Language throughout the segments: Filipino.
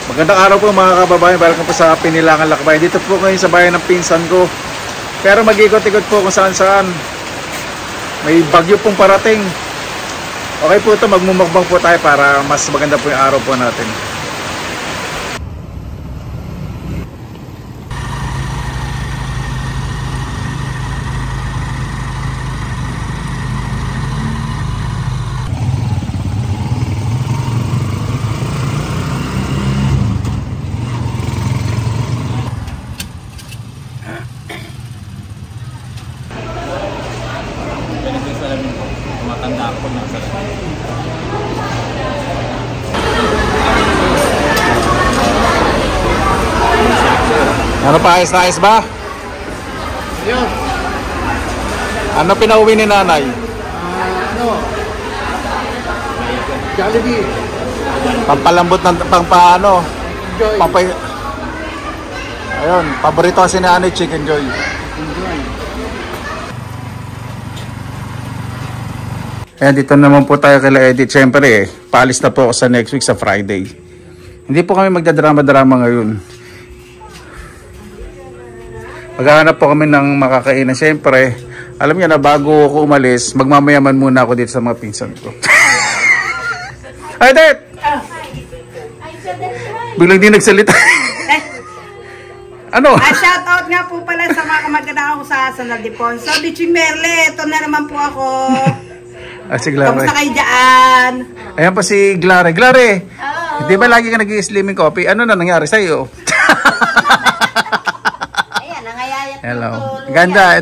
Magandang araw po mga kababayan, welcome po sa Pinilangan Lakbay. Dito po ngayon sa bayan ng pinsan ko. Pero mag-ikot-ikot po kung saan-saan. May bagyo pong parating. Okay po ito, magmumukbang po tayo para mas maganda po yung araw po natin. Matanda ako ng salamin. Ano pa, ayos na ayos ba? Yun. Ano pinauwi ni nanay? Jollibee. Pampalambot ng pangpaano? Pampay. Ayun, paborito kasi ni nanay, Chicken Joy. Ayan, dito naman po tayo kay Edith. Siyempre paalis na po ako sa next week sa Friday. Hindi po kami magdadrama-drama ngayon. Maghahanap po kami ng makakainan. Siyempre, alam niyo na bago ako umalis, magmamayaman muna ako dito sa mga pinsan ko. Ay, Edith! Biglang di nagsalita. Ano? Shout out nga po pala sa mga kamag-anak ko sa San Ildefonso. Biching Merle, ito na naman po ako. Si Glare. Kamusta kayo dyan? Ayan po si Glare. Glare, di ba lagi ka nag-i-slimming coffee? Ano na nangyari sa'yo? Ayan, nangayayat. Hello. Ganda.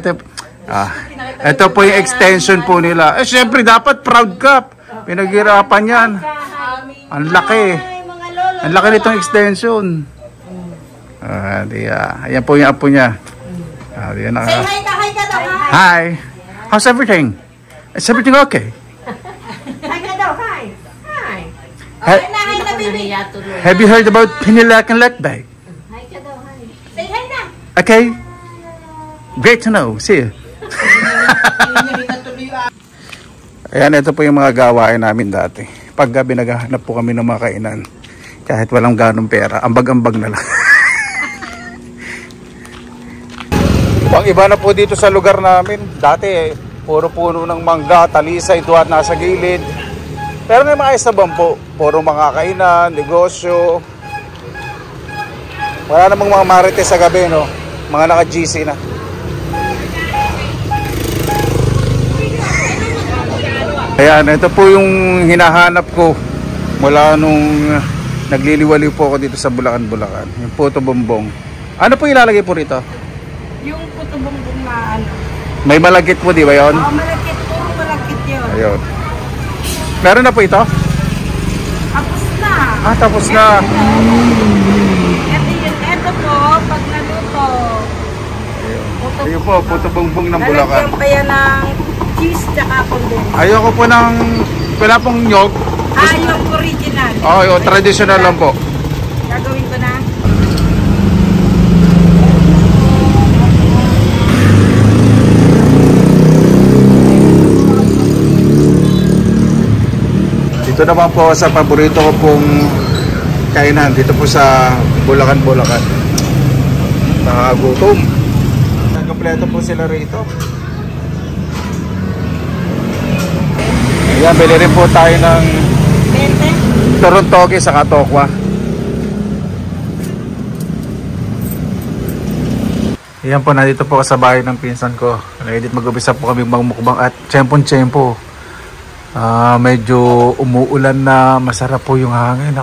Ito po yung extension po nila. Syempre, dapat proud ka. Pinaghirapan yan. Ang laki. Ang laki nitong extension. Ayan po yung apo niya. Say hi ka daw. Hi. How's everything? Is everything okay? Hi ka daw, hi. Okay na, hi na, baby. Have you heard about Pinilangan Lakbay? Hi ka daw, hi. Say hi na. Okay. Great to know. See you. Ayan, ito po yung mga gawain namin dati. Paggabi naghahanap po kami ng mga kainan. Kahit walang ganong pera, ambag-ambag na lang. Pang iba na po dito sa lugar namin. Dati puro puno ng mangga, talisay, duhat nasa gilid. Pero ngayon maayos na bampo. Puro mga kainan, negosyo. Wala namang mga marites sa gabi, no? Mga naka-GC na. Ayan, ito po yung hinahanap ko mula nung nagliliwaliw po ako dito sa Bulacan. Yung puto bumbong. Ano po ilalagay po rito? Yung puto bumbong na ano. May malagkit po, di ba yun? Oo, malagkit yun. Ayun. Meron na po ito? Tapos na. Tapos na. Ito po, pag naluto. Ayun po, puto bumbong ng Bulacan. Lalagyan pa yan ng cheese tsaka condensed. Ayoko po ng, wala pong nyog. Yung original. Yung traditional lang po. Gagawin ko na. Dito naman po sa paborito ko pong kainan. Dito po sa Bulacan. Nakagutom. Kompleto po sila rito. Ayan, bili rin po tayo ng Torontogi sa Katokwa. Ayan po, nandito po sa bahay ng pinsan ko. Edit, mag-ubisa po kami magmukbang at tiyempon-tiyempo. Medyo umuulan na, masarap po yung hangin.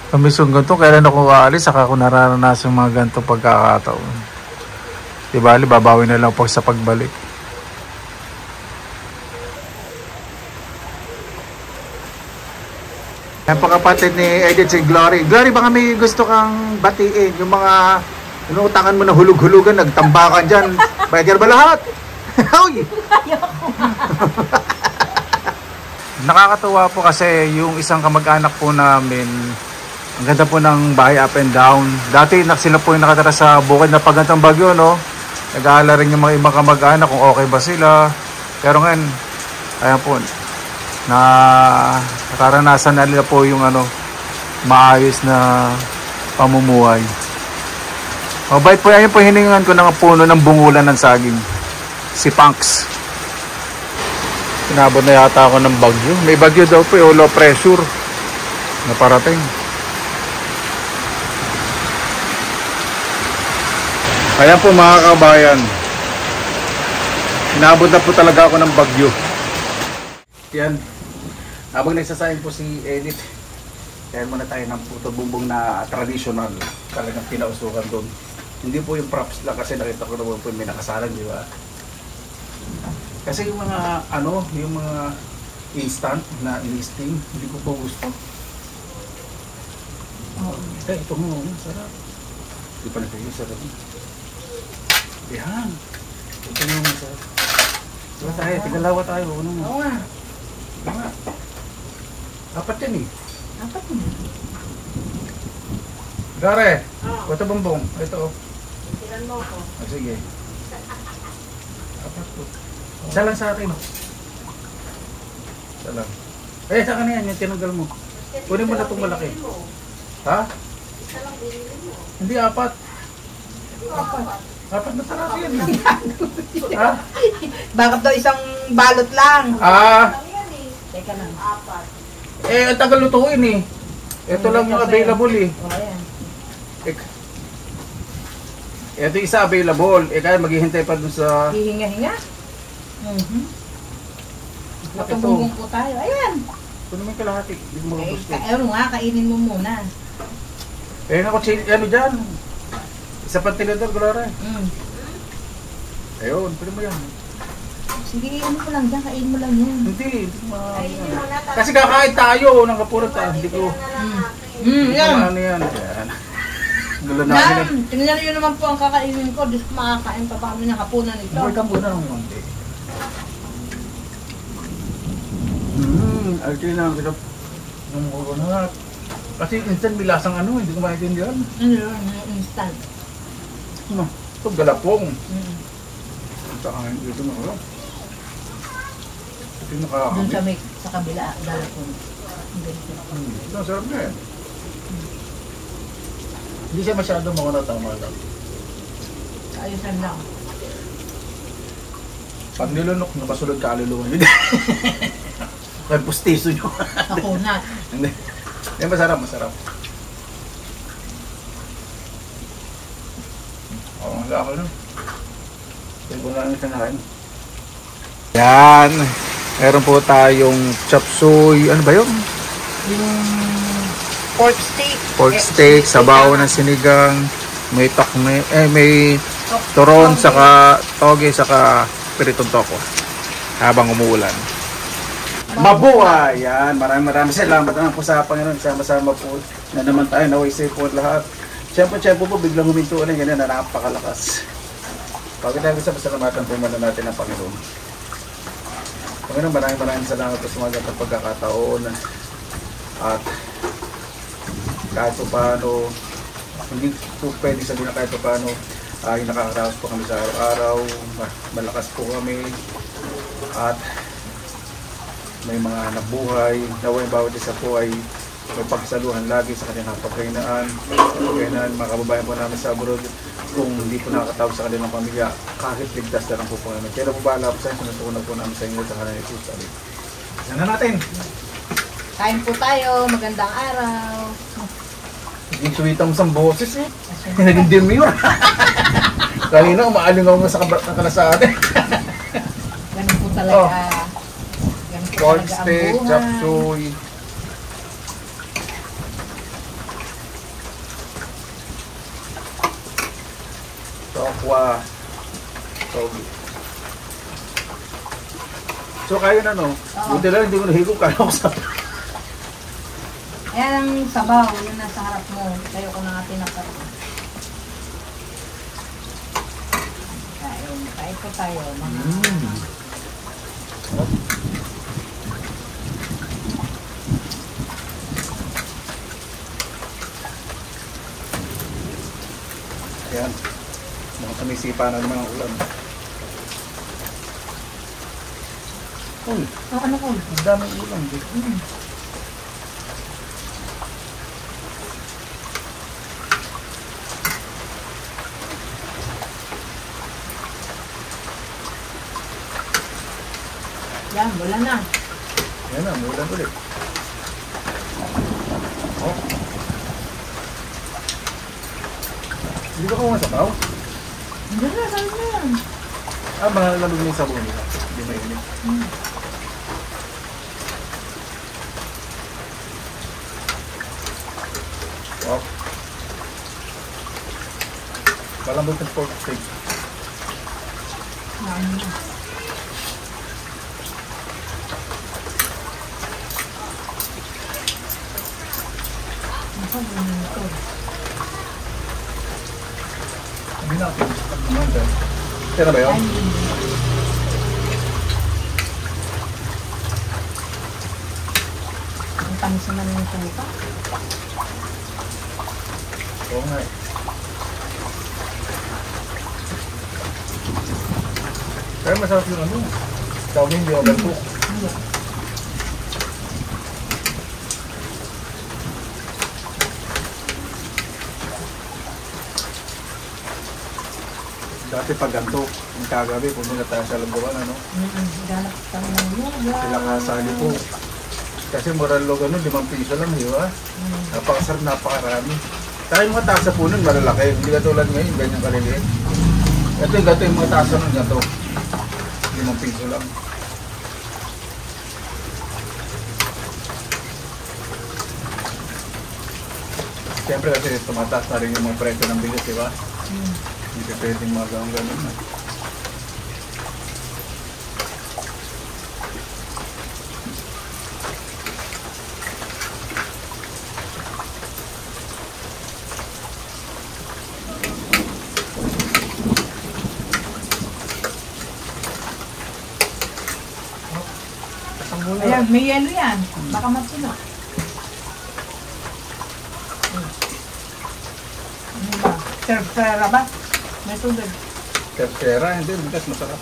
Kamisong ganito, kailan ako aalis, saka ako nararanasan yung mga ganito pagkakataon. Diba, babawi na lang po sa pagbalik. Yan po kapatid ni Edith, si Glory. Glory, baka may gusto kang batiin, yung mga inuutangan mo na hulug-hulugan, nagtambakan dyan. Bayad ba lahat? Hoy! Nakakatuwa po kasi yung isang kamag-anak po namin, ang ganda po ng bahay up and down. Dati sila po yung nakatira sa bukid na pagantang bagyo, no? Nag-aalala rin yung mga ibang kamag-anak kung okay ba sila. Pero ngayon, ayan po, na naranasan na nila po yung maayos na pamumuhay. Mabait po yan po hiningan ko ng puno ng bungulan ng saging. Si Punks. Sinabot na yata ako ng bagyo. May bagyo daw po, low pressure na parating. Kaya po mga kabayan, inabot na po talaga ako ng bagyo. Yan. Habang nagsasayang po si Edith, kaya muna tayo ng puto bumbong na traditional. Talagang pinausukan doon. Hindi po yung props lang kasi nakita ko naman po yung may nakasalan, di ba? Kasi yung mga yung mga instant na in-steam, hindi ko po gusto. Ito mo, sarap. Hindi pa nagpagay, sarap. Yan. Ito mo, sarap. Diba tayo, tigalawa tayo. Ano mo? Oo nga. Apat yan eh. Apat mo. Gare, ito bumbong. Ito. Tiran mo ko. Sige. Apat po. Isa lang sa akin. Isa lang. Sa kanina yan, yung tinanggal mo. Kunin mo na itong malaki. Ha? Isa lang binili mo. Hindi, apat. Apat na sarap yan. Ha? Bakit daw isang balot lang? Teka lang. Apat. Ang tagal lutuin eh. Ito lang yung available eh. O, ayan. Ito isa available. Kaya maghihintay pa dun sa... Hihinga-hinga? Matubumbong po tayo. Ayan. Ito naman kalahati. Hindi mo gusto. Ayun nga, kainin mo muna. Ako, ano dyan? Isa pang tinidor, Gloria. Ayun, pwede mo yan. Sige, ano ko lang dyan, kainin mo lang yan. Hindi kasi kakain tayo ng kapurat. Hindi ko... Yan. Ano yan? Gulo namin eh. Tingnan niyo naman po ang kakainin ko. Diyos ko, makakain pa ba kami ng hapunan nito? Huwag kang muna ng konti. Actually na, sarap ng coconut. Kasi instant may lasang hindi ko maintindihan. Ano yun, instant. Ito galapong. Ito ang dito na ko. Ito yung Doon nakakabit. sa kabila, galapon. Ito ang sarap na yan. Hindi siya masyado makunat, tama lang. Ayusan lang. Pag nilunok, nakasulod ka aluluwa yun. May pustiso nyo. Hapunat. Hindi. Masarap, masarap. Oo, wala ako nun. Pwede ko lang yung sanahin. Yan. Meron po tayong chop suey. Ano ba yun? Yung pork steak. Pork steak, sabaw na sinigang, may may turon, saka toge, saka piritong toko. Habang umuulan. Mabuhay! Yan, maraming salamat naman po sa Panginoon. Sama-sama po na naman tayo. Naway safe po lahat. Siyempre po, biglang huminto ulit. Ganyan na napakalakas. Pagkatapos sa pasalamatan po muna natin ang Panginoon. Panginoon, maraming salamat po sa mga gatang pagkakataon. At kahit po paano, hindi po pwede sabihin na kahit po paano, ay nakakaraos po kami sa araw-araw. Malakas po kami. At may mga nabuhay, naway bawat isa po ay may pagsaluhan lagi sa kanilang pagkainaan, mga kababayan po namin sa abroad, kung hindi po nakakatawag sa kanilang pamilya, kahit ligtas na lang po po namin. Kaya po bahala po sa inyo, sinusukunan po namin sa inyo sa kanilang Jesus. Yan na natin! Kain po tayo, magandang araw. Yung suwitang isang boses eh. Naging demure. Kanina umaalingaw nga sa kalasaan eh. Ganun po talaga. Pork steak, chop suey. Tokwa. Togi. So kayo na no? Buti lang hindi ko nahigop, kaya ko sa... Ayan ang sabaw, yun nasa harap mo. Tayo ko na nga pinakaroon. Kain po tayo. Ayan. Mga sumisipa na ng mga ulan. Uy, Ano ko? ang daming ulan. Yan, wala na. Yan na, mulan ulit. Oh. Hindi ba kawa sabaw? Hindi na, saan na yan? Ah, malamig na yung sabaw nila. Hindi mainit. Oh. Malambot ng pork steak. Ano na. Ako, ano ito? Hindi natin. Pag-umanda. Kaya na ba yun? Ay, hindi. Ang tamis naman ng tuka. Oo nga eh. Kaya masarap yung ano. Tawag hindi overcook. Hindi. Dati pag ganito, yung kagabi, pumunta tayo sa Labuan, ano? Ganap kami ng yoga. Sila kasali po. Kasi moral log ano, 5 piso lang, di ba? Napakasarap, napakarami. Tayo mga tasa po nun, malalaki. Hindi ka tulad ngayon, ganyan kaliliit. Ito yung gato yung mga tasa nun, gato. 5 piso lang. Siyempre kasi tumataas na rin yung mga presyo ng bilis, di ba? Hindi ka pwedeng magawang ganun na. Ayan, may yelo yan. Baka matulo. Ano ba? Serve ba? May tubig. Tercera, hindi, bigas masarap.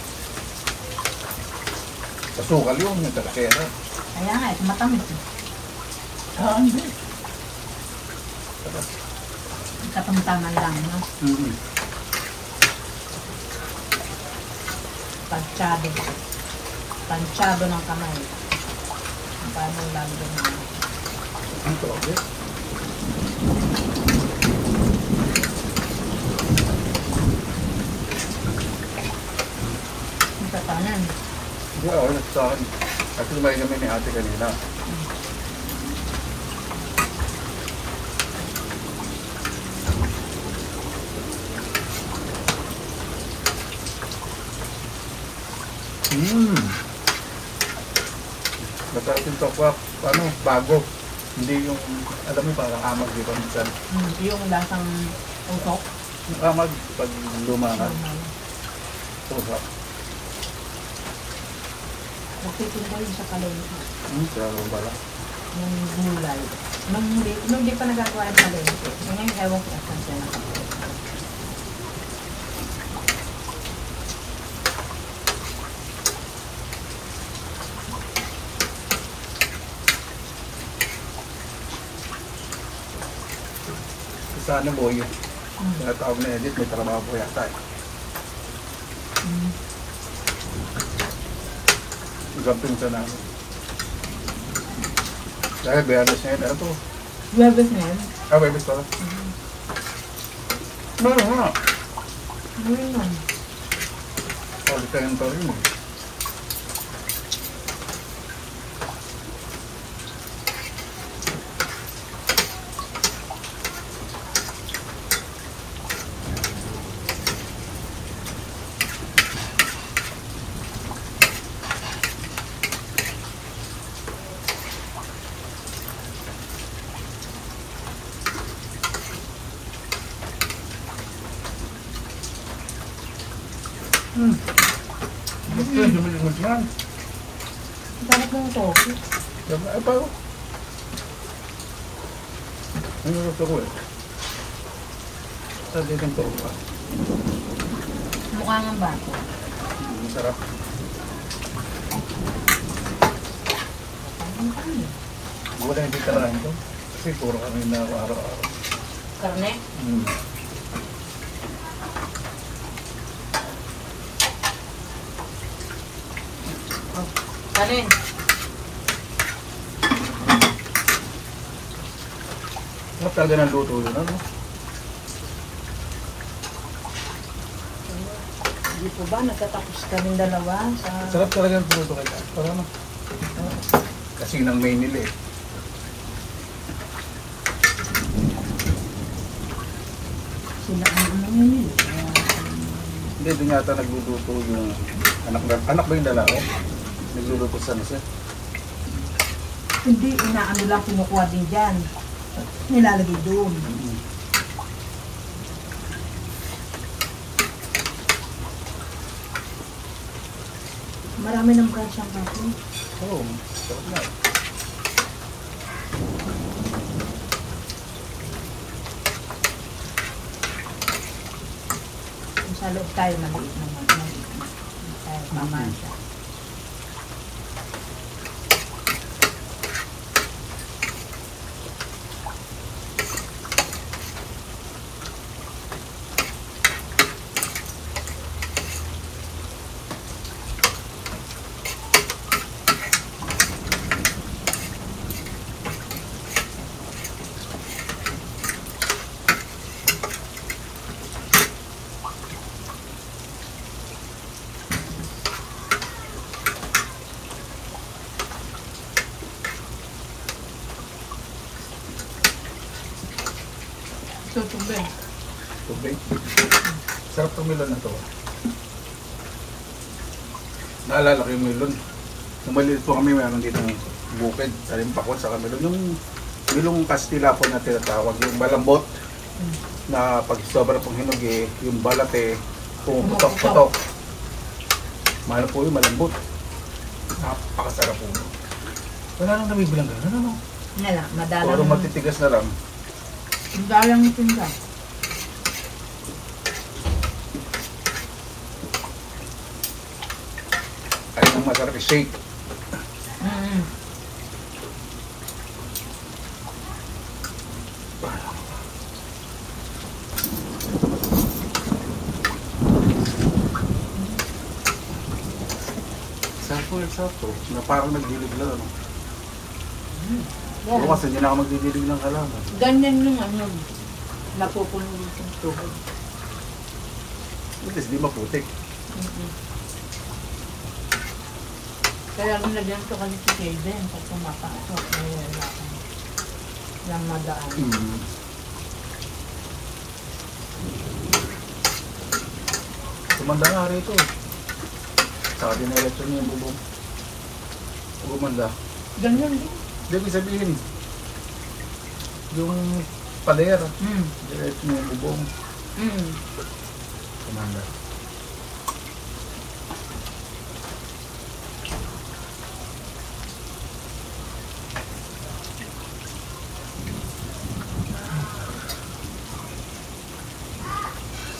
Kasukal yun, yung tercera. Kaya nga, matamis. Hindi. Katamtaman lang, no? Tansyado. Tansyado ng kamay. Paano lalo din mo? Ang tawag Ang tatanan. Hindi ako sa akin. Kasi lumayan kami ni ate kanina. Masarap yung tokwa. Ano, bago. Hindi yung, alam mo, parang amag dito minsan. Yung lasang utok. Yung amag, pag lumangan. Masarap. Nagtitinda yun sa kalengke. Sarap pala. Yung gulay. Nung di pa nagagawa yung kalengke. Ngayon, ewan ko saan siya nakapagod. Sana mo yun. Tawag na edit, may trabaho po yata eh. Gamping sa namin. Dahil Beanes na yun, ano to? Webes na yun? Ah, Beanes pala. Meron nga. Meron nun. Pagod tayo ng rin eh. Gusto yung sumilimot yan. Dapat ng tofu. Ay, paano? Ano gusto ko eh? Sabi kang tofa. Mukha ng bato. Masarap. Wala yung titirahin ko. Kasi puro kami na ako araw-araw. Karne? kanin. Sarap talaga ng luto yun, ano? Hindi po ba nagtatapos kami dalawa sa... Sarap talaga ng luto kay Kat. Para ano? Kasi nang main nila eh. Sila ang yun. Hindi, doon yata nagluluto yung anak ba yung lalaki? Nagluluto sa nasa? Hindi, inaano lang kinukuha din dyan. Nilalagay doon. Marami ng branch ang kapo. Oo, sarap na eh. Kung sa loob tayo, maliit naman. Maliit na. Tayo mamasa. Tutubig. Tubig. Sarap itong melon na to. Naalala ko yung melon. Nung maliit po kami, mayroon dito ng bukid. Salimpakon sa melon. Yung melong Kastila po na tinatawag. Yung malambot. Na pag sobra pong hinog eh, yung balat eh, pumuputok-putok. Mahal po yung malambot. Napakasarap po. Wala nang nabibilang gano'n, ano? Wala, madalang. Puro matitigas na lang. Madalang yung tinda. Ay, ang masarap i-shake. Sakto. Na parang nagdilig lang, ano? Yan. Oo, kasi hindi na ako magdidilig ng halaman. Ganyan yung ano, napupuno yung tuhod. At least, di maputik. Kaya nilagyan ko kami si Jaden pag kumapasok. Wala kami. Lang madaan. Tumanda nga rito. Saka dineleksyon niya yung bubong. Gumanda. Ganyan din. Hindi, ibig sabihin, yung pader, diretso niya yung bubong. Tumanda.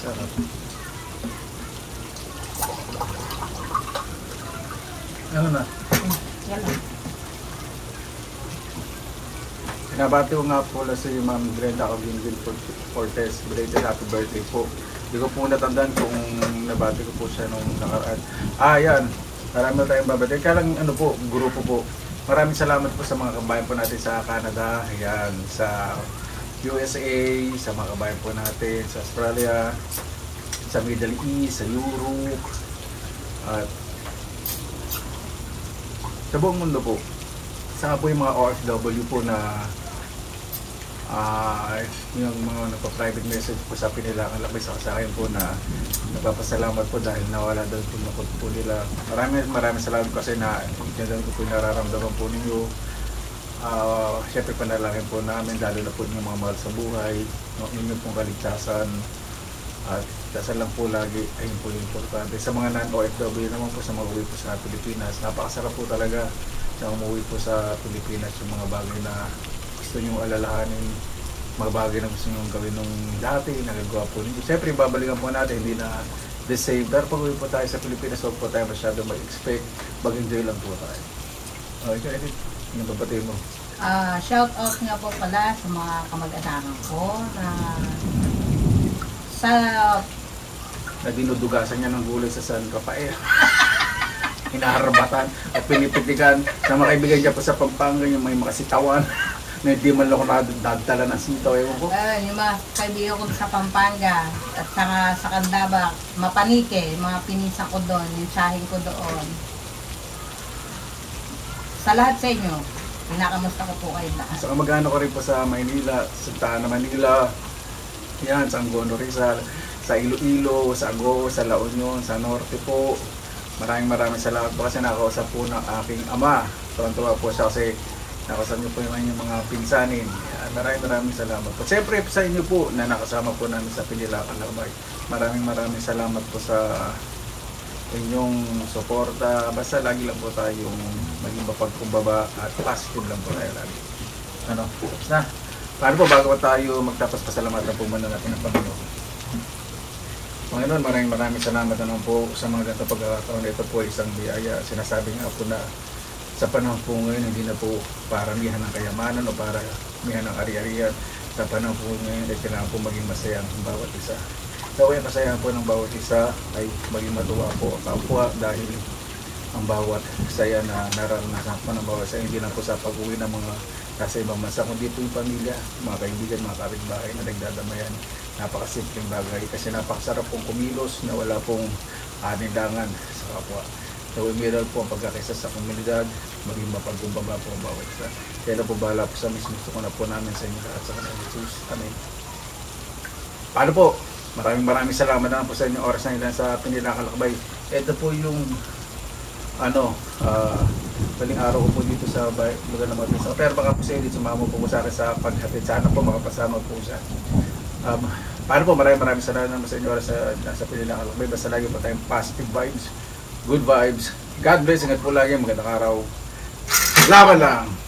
Sarap. Ano na? Yan lang. Pinabati ko nga po lang si Ma'am Brenda Cavinville Fortes. Belated happy birthday po. Hindi ko po natandaan kung nabati ko po siya nung nakaraan. Yan. Marami tayong babati. Kaya lang ano po, grupo po. Maraming salamat po sa mga kabayan po natin sa Canada. Ayan. Sa USA, sa mga kabayan po natin sa Australia, sa Middle East, sa Europe, at sa buong mundo po. Saka po yung mga OFW po na yung mga nagpa-private message po sa Pinilangan Lakbay sa akin po na nagpapasalamat po dahil nawala daw po nakot po nila. Maraming salamat kasi na intindihan ko po yung nararamdaman po ninyo. Siyempre panalangin po namin lalo na po yung mga mahal sa buhay, inyong pong kaligtasan, at dasal lang po lagi, ayun po yung importante. Sa mga non-OFW naman po, sa mga uwi po sa Pilipinas, napakasarap po talaga na umuwi po sa Pilipinas yung mga bagay na gusto nyo alalahanin, mga bagay na gusto nyo gawin nung dati, nagagawa po ninyo. Siyempre, babalikan po natin, hindi na the same. Pero pag uwi po tayo sa Pilipinas, huwag po tayo masyado mag-expect, mag-enjoy lang po tayo. Okay, Edith, yung babati mo. Shout out nga po pala sa mga kamag-anakan ko na sa Na dinudugasan niya ng gulay sa San Rafael. hinaharbatan at pinipitigan. Sa mga kaibigan dyan po sa Pampanga, yung may makasitawan na hindi man lang ako nagdala ng sitaw. Ewan ko. Yung mga kaibigan ko sa Pampanga at saka sa Candaba, Mapanike, mga pinisa ko doon, yung sahin ko doon. Sa lahat sa inyo, pinakamusta ko po kayo lahat. Saka mag-ano ko rin po sa Maynila, sa Tana, Manila, yan, sa Angono Rizal, sa Iloilo, sa Agoo, sa La Union, sa Norte po. Maraming salamat po kasi nakakausap po ng aking ama. Tuwan-tuwa po siya kasi nakasama niyo po yung inyong mga pinsanin. Yan, maraming salamat po. Siyempre sa inyo po na nakasama po namin sa Pinilakan Lakbay. Maraming salamat po sa inyong suporta. Basta lagi lang po tayong maging mapagkumbaba at positive lang po tayo lagi. Ano? Tapos na. Paano po bago tayo magtapos, pasalamatan po muna natin ang Panginoon. Panginoon, maraming salamat naman po sa mga ganito pagkakataon. Ito po isang biyaya. Sinasabi nga po na sa panahon po ngayon, hindi na po paramihan ng kayamanan o paramihan ng ari-arian. Sa panahon po ngayon, ay kailangan po maging masaya ang bawat isa. Kaya yung kasayahan po ng bawat isa ay maging matuwa po ang kapwa dahil ang bawat saya na nararanasan po ng bawat isa, hindi lang po sa pag-uwi ng mga nasa ibang bansa, kundi po yung pamilya, mga kaibigan, mga kapitbahay na nagdadamayan. Napakasimpleng bagay kasi napakasarap pong kumilos na wala pong anindangan sa kapwa. So, umiral po ang pagkakaisa sa komunidad, maging mapagkumbaba po ang bawat isa. Kaya na po bahala po sa mismo ko na po namin sa inyo at sa kanila Jesus. Amen. Paano po? Maraming salamat naman po sa inyong oras na ilan sa Pinilakan Lakbay. Ito po yung baling araw ko po dito sa lugar ng mga pinsa. Pero baka po sa dito sumama po sa akin sa paghatid. Sana po makapasama po siya. Paano po? Maraming salamat naman sa inyo oras sa Pinilakan Lakbay. Basta lagi po tayong positive vibes, good vibes. God bless. Ingat po lagi. Magandang araw. Laban lang!